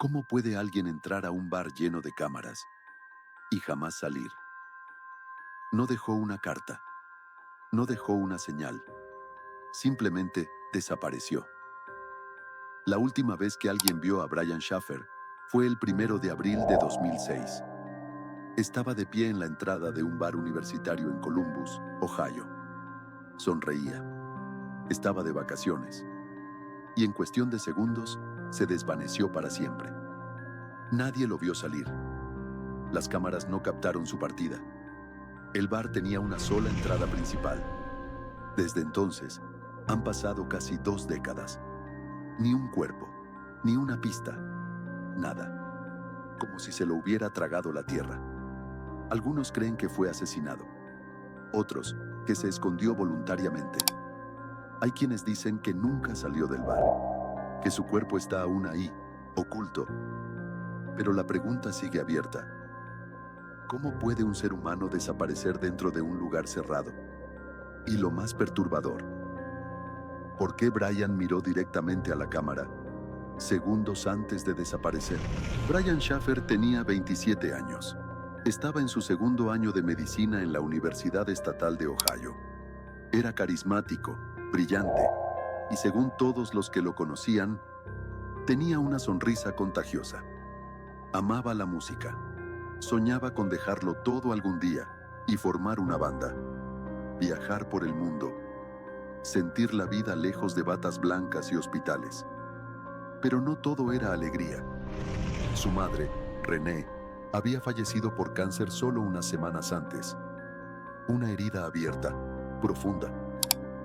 ¿Cómo puede alguien entrar a un bar lleno de cámaras y jamás salir? No dejó una carta, no dejó una señal, simplemente desapareció. La última vez que alguien vio a Brian Shaffer fue el 1 de abril de 2006. Estaba de pie en la entrada de un bar universitario en Columbus, Ohio. Sonreía. Estaba de vacaciones. Y en cuestión de segundos, se desvaneció para siempre. Nadie lo vio salir. Las cámaras no captaron su partida. El bar tenía una sola entrada principal. Desde entonces, han pasado casi 2 décadas. Ni un cuerpo, ni una pista, nada. Como si se lo hubiera tragado la tierra. Algunos creen que fue asesinado. Otros, que se escondió voluntariamente. Hay quienes dicen que nunca salió del bar, que su cuerpo está aún ahí, oculto. Pero la pregunta sigue abierta. ¿Cómo puede un ser humano desaparecer dentro de un lugar cerrado? Y lo más perturbador, ¿por qué Brian miró directamente a la cámara segundos antes de desaparecer? Brian Shaffer tenía 27 años. Estaba en su segundo año de medicina en la Universidad Estatal de Ohio. Era carismático, brillante, y según todos los que lo conocían, tenía una sonrisa contagiosa. Amaba la música. Soñaba con dejarlo todo algún día y formar una banda. Viajar por el mundo. Sentir la vida lejos de batas blancas y hospitales. Pero no todo era alegría. Su madre, Renee, había fallecido por cáncer solo unas semanas antes. Una herida abierta, profunda.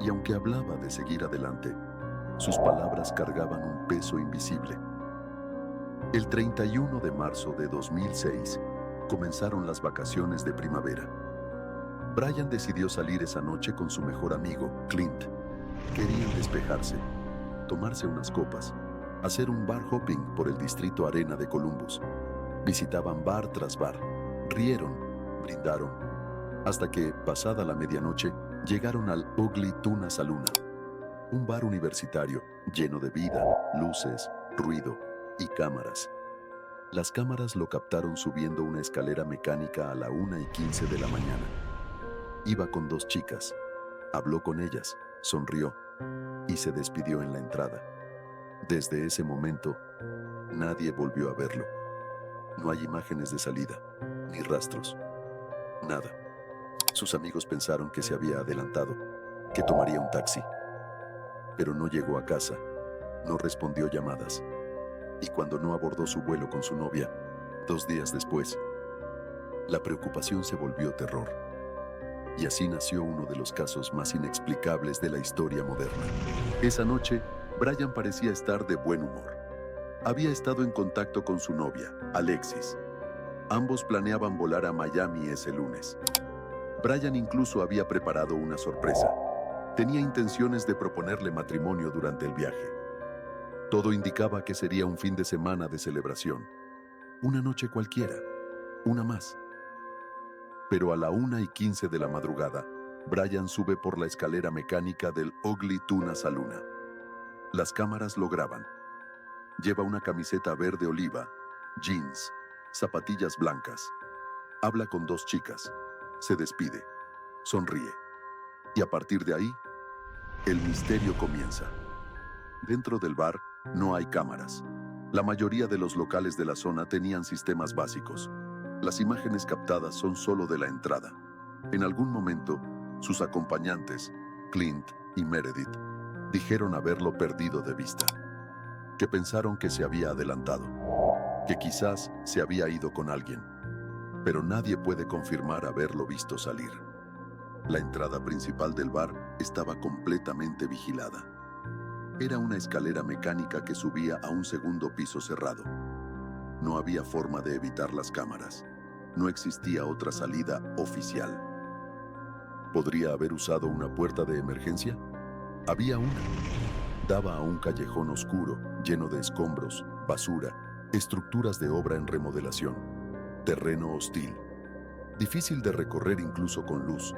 Y aunque hablaba de seguir adelante, sus palabras cargaban un peso invisible. El 31 de marzo de 2006, comenzaron las vacaciones de primavera. Brian decidió salir esa noche con su mejor amigo, Clint. Querían despejarse, tomarse unas copas, hacer un bar hopping por el distrito Arena de Columbus. Visitaban bar tras bar, rieron, brindaron, hasta que, pasada la medianoche, llegaron al Ugly Tuna Saloon, un bar universitario lleno de vida, luces, ruido y cámaras. Las cámaras lo captaron subiendo una escalera mecánica a la 1:15 de la mañana. Iba con 2 chicas, habló con ellas, sonrió y se despidió en la entrada. Desde ese momento, nadie volvió a verlo. No hay imágenes de salida, ni rastros, nada. Sus amigos pensaron que se había adelantado, que tomaría un taxi. Pero no llegó a casa, no respondió llamadas. Y cuando no abordó su vuelo con su novia, 2 días después, la preocupación se volvió terror. Y así nació uno de los casos más inexplicables de la historia moderna. Esa noche, Brian parecía estar de buen humor. Había estado en contacto con su novia, Alexis. Ambos planeaban volar a Miami ese lunes. Brian incluso había preparado una sorpresa. Tenía intenciones de proponerle matrimonio durante el viaje. Todo indicaba que sería un fin de semana de celebración. Una noche cualquiera, una más. Pero a la 1:15 de la madrugada, Brian sube por la escalera mecánica del Ugly Tuna Saloon. Las cámaras lo graban. Lleva una camiseta verde oliva, jeans, zapatillas blancas. Habla con 2 chicas. Se despide. Sonríe. Y a partir de ahí, el misterio comienza. Dentro del bar, no hay cámaras. La mayoría de los locales de la zona tenían sistemas básicos. Las imágenes captadas son solo de la entrada. En algún momento, sus acompañantes, Clint y Meredith, dijeron haberlo perdido de vista. Que pensaron que se había adelantado. Que quizás se había ido con alguien. Pero nadie puede confirmar haberlo visto salir. La entrada principal del bar estaba completamente vigilada. Era una escalera mecánica que subía a un segundo piso cerrado. No había forma de evitar las cámaras. No existía otra salida oficial. ¿Podría haber usado una puerta de emergencia? Había una. Daba a un callejón oscuro, lleno de escombros, basura, estructuras de obra en remodelación, terreno hostil, difícil de recorrer incluso con luz.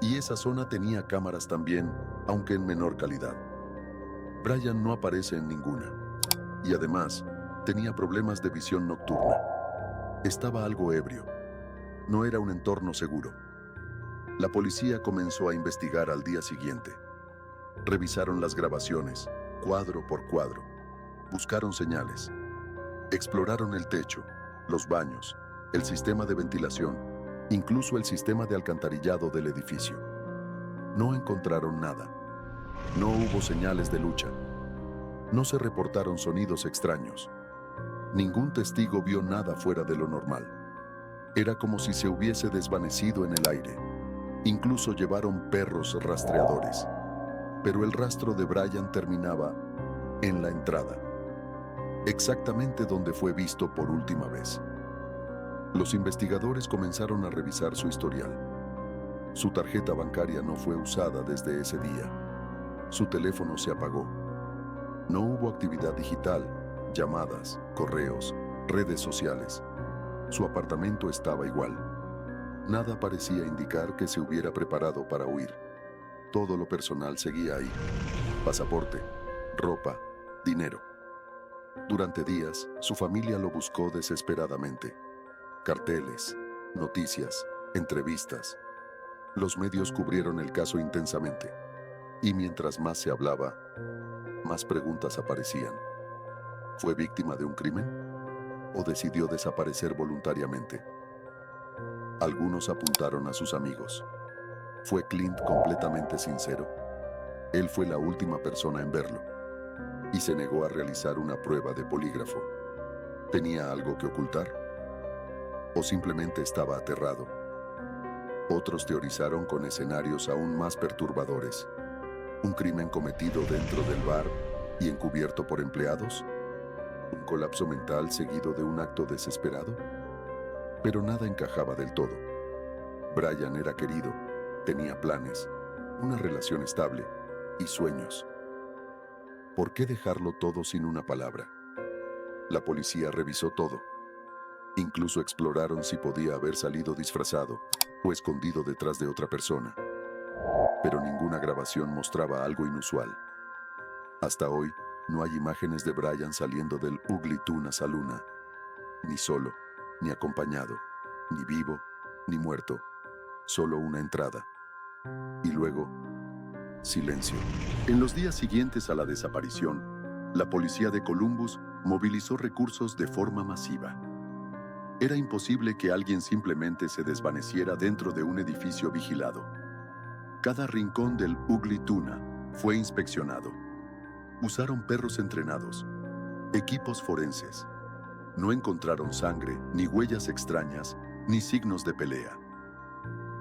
Y esa zona tenía cámaras también, aunque en menor calidad. Brian no aparece en ninguna. Y además, Tenía problemas de visión nocturna. Estaba algo ebrio. No era un entorno seguro. La policía comenzó a investigar al día siguiente. Revisaron las grabaciones, cuadro por cuadro. Buscaron señales. Exploraron el techo, los baños, el sistema de ventilación, incluso el sistema de alcantarillado del edificio. No encontraron nada. No hubo señales de lucha. No se reportaron sonidos extraños. Ningún testigo vio nada fuera de lo normal. Era como si se hubiese desvanecido en el aire. Incluso llevaron perros rastreadores. Pero el rastro de Brian terminaba en la entrada, exactamente donde fue visto por última vez. Los investigadores comenzaron a revisar su historial. Su tarjeta bancaria no fue usada desde ese día. Su teléfono se apagó. No hubo actividad digital, llamadas, correos, redes sociales. Su apartamento estaba igual. Nada parecía indicar que se hubiera preparado para huir. Todo lo personal seguía ahí. Pasaporte, ropa, dinero. Durante días, su familia lo buscó desesperadamente. Carteles, noticias, entrevistas. Los medios cubrieron el caso intensamente. Y mientras más se hablaba, más preguntas aparecían. ¿Fue víctima de un crimen? ¿O decidió desaparecer voluntariamente? Algunos apuntaron a sus amigos. ¿Fue Clint completamente sincero? Él fue la última persona en verlo. Y se negó a realizar una prueba de polígrafo. ¿Tenía algo que ocultar? ¿O simplemente estaba aterrado? Otros teorizaron con escenarios aún más perturbadores. ¿Un crimen cometido dentro del bar y encubierto por empleados? ¿Un colapso mental seguido de un acto desesperado? Pero nada encajaba del todo. Brian era querido, tenía planes, una relación estable y sueños. ¿Por qué dejarlo todo sin una palabra? La policía revisó todo. Incluso exploraron si podía haber salido disfrazado o escondido detrás de otra persona. Pero ninguna grabación mostraba algo inusual. Hasta hoy, no hay imágenes de Brian saliendo del Ugly Tuna Saloon, ni solo, ni acompañado, ni vivo, ni muerto. Solo una entrada. Y luego, silencio. En los días siguientes a la desaparición, la policía de Columbus movilizó recursos de forma masiva. Era imposible que alguien simplemente se desvaneciera dentro de un edificio vigilado. Cada rincón del Ugly Tuna fue inspeccionado. Usaron perros entrenados, equipos forenses. No encontraron sangre, ni huellas extrañas, ni signos de pelea.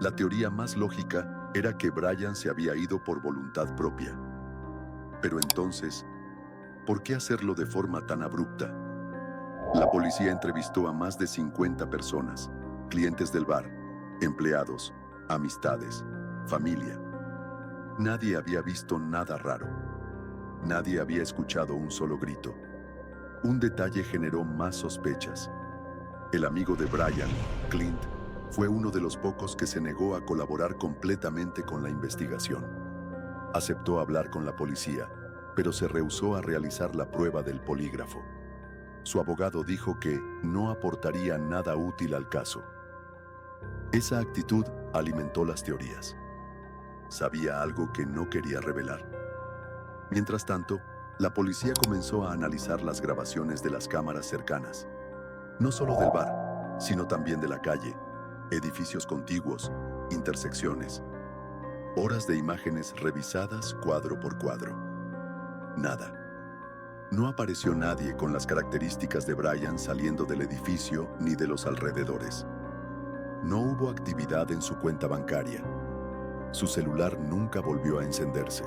La teoría más lógica era que Brian se había ido por voluntad propia. Pero entonces, ¿por qué hacerlo de forma tan abrupta? La policía entrevistó a más de 50 personas, clientes del bar, empleados, amistades, familia. Nadie había visto nada raro. Nadie había escuchado un solo grito. Un detalle generó más sospechas. El amigo de Brian, Clint, fue uno de los pocos que se negó a colaborar completamente con la investigación. Aceptó hablar con la policía, pero se rehusó a realizar la prueba del polígrafo. Su abogado dijo que no aportaría nada útil al caso. Esa actitud alimentó las teorías. Sabía algo que no quería revelar. Mientras tanto, la policía comenzó a analizar las grabaciones de las cámaras cercanas. No solo del bar, sino también de la calle, edificios contiguos, intersecciones. Horas de imágenes revisadas cuadro por cuadro. Nada. No apareció nadie con las características de Brian saliendo del edificio ni de los alrededores. No hubo actividad en su cuenta bancaria. Su celular nunca volvió a encenderse.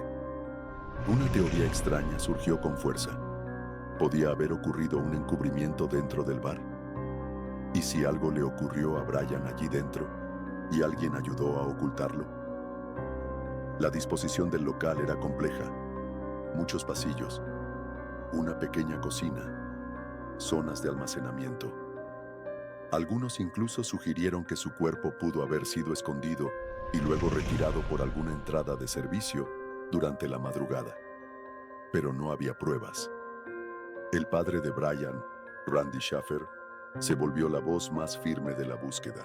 Una teoría extraña surgió con fuerza. ¿Podía haber ocurrido un encubrimiento dentro del bar? ¿Y si algo le ocurrió a Brian allí dentro y alguien ayudó a ocultarlo? La disposición del local era compleja. Muchos pasillos, una pequeña cocina, zonas de almacenamiento. Algunos incluso sugirieron que su cuerpo pudo haber sido escondido y luego retirado por alguna entrada de servicio durante la madrugada. Pero no había pruebas. El padre de Brian, Randy Schaffer se volvió la voz más firme de la búsqueda.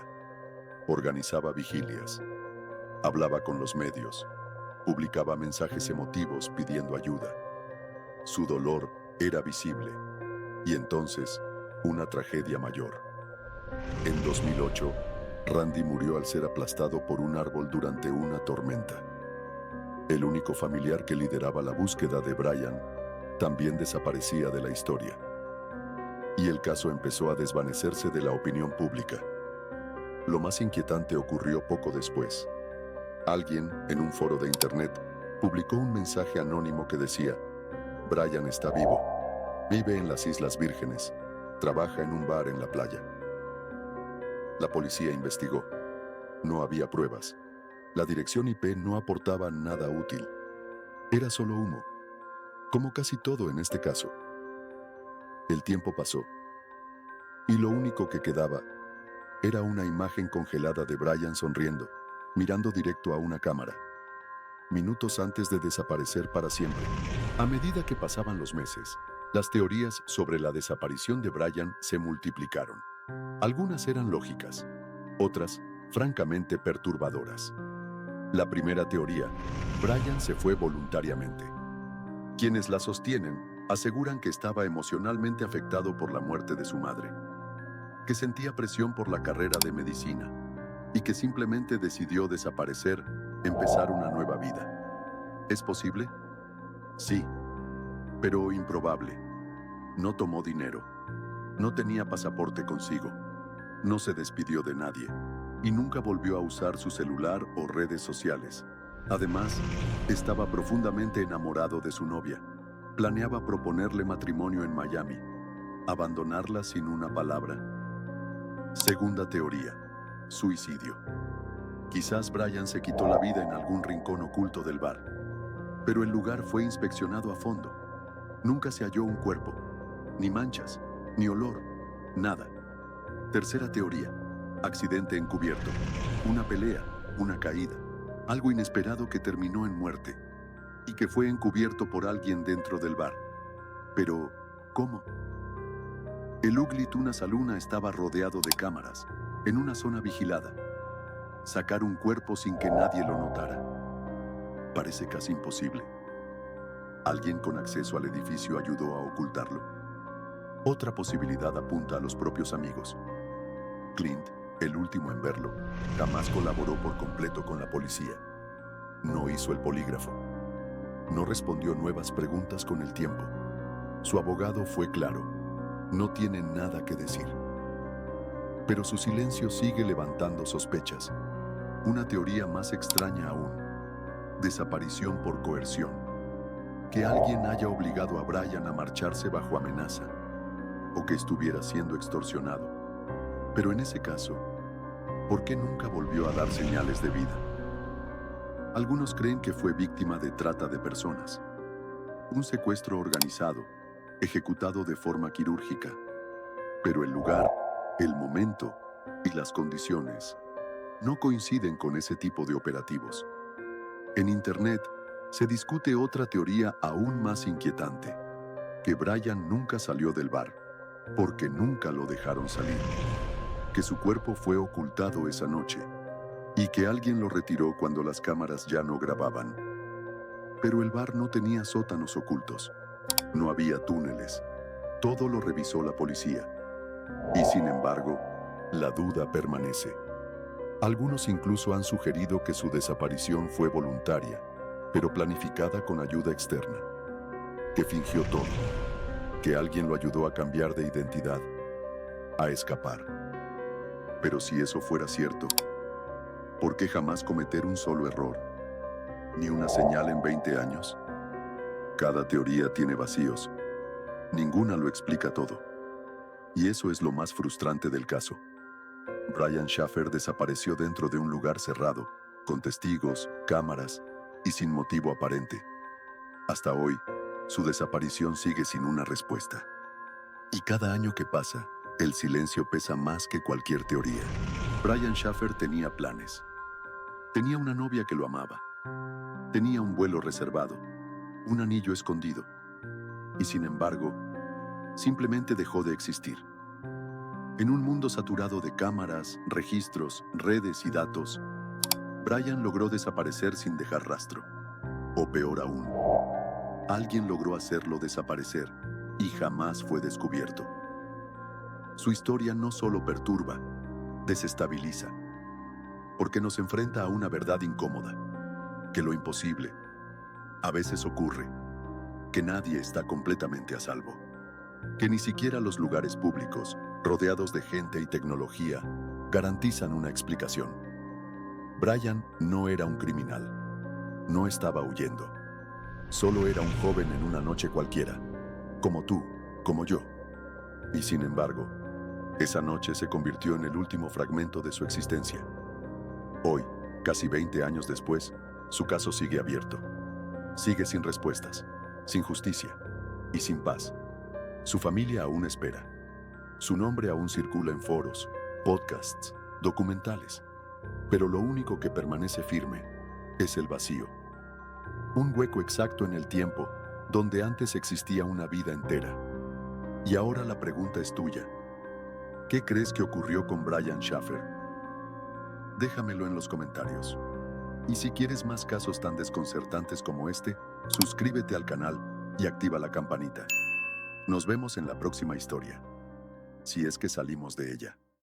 Organizaba vigilias, hablaba con los medios, publicaba mensajes emotivos pidiendo ayuda. Su dolor era visible, y entonces, una tragedia mayor. En 2008, Randy murió al ser aplastado por un árbol durante una tormenta. El único familiar que lideraba la búsqueda de Brian también desaparecía de la historia. Y el caso empezó a desvanecerse de la opinión pública. Lo más inquietante ocurrió poco después. Alguien, en un foro de internet, publicó un mensaje anónimo que decía: Brian está vivo, vive en las Islas Vírgenes, trabaja en un bar en la playa. La policía investigó. No había pruebas. La dirección IP no aportaba nada útil. Era solo humo, como casi todo en este caso. El tiempo pasó, y lo único que quedaba era una imagen congelada de Brian sonriendo, mirando directo a una cámara, minutos antes de desaparecer para siempre. A medida que pasaban los meses, las teorías sobre la desaparición de Brian se multiplicaron. Algunas eran lógicas, otras, francamente perturbadoras. La primera teoría: Brian se fue voluntariamente. Quienes la sostienen aseguran que estaba emocionalmente afectado por la muerte de su madre, que sentía presión por la carrera de medicina y que simplemente decidió desaparecer, empezar una nueva vida. ¿Es posible? Sí, pero improbable. No tomó dinero, no tenía pasaporte consigo, no se despidió de nadie y nunca volvió a usar su celular o redes sociales. Además, estaba profundamente enamorado de su novia. Planeaba proponerle matrimonio en Miami, abandonarla sin una palabra. Segunda teoría: suicidio. Quizás Brian se quitó la vida en algún rincón oculto del bar, pero el lugar fue inspeccionado a fondo. Nunca se halló un cuerpo, ni manchas, ni olor, nada. Tercera teoría: accidente encubierto. Una pelea, una caída, algo inesperado que terminó en muerte y que fue encubierto por alguien dentro del bar. Pero, ¿cómo? El Ugly Tuna Saloon estaba rodeado de cámaras, en una zona vigilada. Sacar un cuerpo sin que nadie lo notara parece casi imposible. ¿Alguien con acceso al edificio ayudó a ocultarlo? Otra posibilidad apunta a los propios amigos. Clint, el último en verlo, jamás colaboró por completo con la policía. No hizo el polígrafo. No respondió nuevas preguntas con el tiempo. Su abogado fue claro: no tiene nada que decir. Pero su silencio sigue levantando sospechas. Una teoría más extraña aún: desaparición por coerción. Que alguien haya obligado a Brian a marcharse bajo amenaza, o que estuviera siendo extorsionado. Pero en ese caso, ¿por qué nunca volvió a dar señales de vida? Algunos creen que fue víctima de trata de personas. Un secuestro organizado, ejecutado de forma quirúrgica. Pero el lugar, el momento y las condiciones no coinciden con ese tipo de operativos. En Internet se discute otra teoría aún más inquietante: que Brian nunca salió del bar, porque nunca lo dejaron salir. Que su cuerpo fue ocultado esa noche, y que alguien lo retiró cuando las cámaras ya no grababan. Pero el bar no tenía sótanos ocultos. No había túneles. Todo lo revisó la policía. Y sin embargo, la duda permanece. Algunos incluso han sugerido que su desaparición fue voluntaria, pero planificada con ayuda externa. Que fingió todo. Que alguien lo ayudó a cambiar de identidad, a escapar. Pero si eso fuera cierto, ¿por qué jamás cometer un solo error? ¿Ni una señal en 20 años? Cada teoría tiene vacíos. Ninguna lo explica todo. Y eso es lo más frustrante del caso. Brian Schaffer desapareció dentro de un lugar cerrado, con testigos, cámaras y sin motivo aparente. Hasta hoy, su desaparición sigue sin una respuesta. Y cada año que pasa, el silencio pesa más que cualquier teoría. Brian Schaffer tenía planes. Tenía una novia que lo amaba. Tenía un vuelo reservado, un anillo escondido. Y sin embargo, simplemente dejó de existir. En un mundo saturado de cámaras, registros, redes y datos, Brian logró desaparecer sin dejar rastro. O peor aún, alguien logró hacerlo desaparecer y jamás fue descubierto. Su historia no solo perturba, desestabiliza, porque nos enfrenta a una verdad incómoda, que lo imposible a veces ocurre, que nadie está completamente a salvo, que ni siquiera los lugares públicos, rodeados de gente y tecnología, garantizan una explicación. Brian no era un criminal, no estaba huyendo, solo era un joven en una noche cualquiera, como tú, como yo. Y sin embargo, esa noche se convirtió en el último fragmento de su existencia. Hoy, casi 20 años después, su caso sigue abierto. Sigue sin respuestas, sin justicia y sin paz. Su familia aún espera. Su nombre aún circula en foros, podcasts, documentales. Pero lo único que permanece firme es el vacío. Un hueco exacto en el tiempo donde antes existía una vida entera. Y ahora la pregunta es tuya. ¿Qué crees que ocurrió con Brian Shaffer? Déjamelo en los comentarios. Y si quieres más casos tan desconcertantes como este, suscríbete al canal y activa la campanita. Nos vemos en la próxima historia, si es que salimos de ella.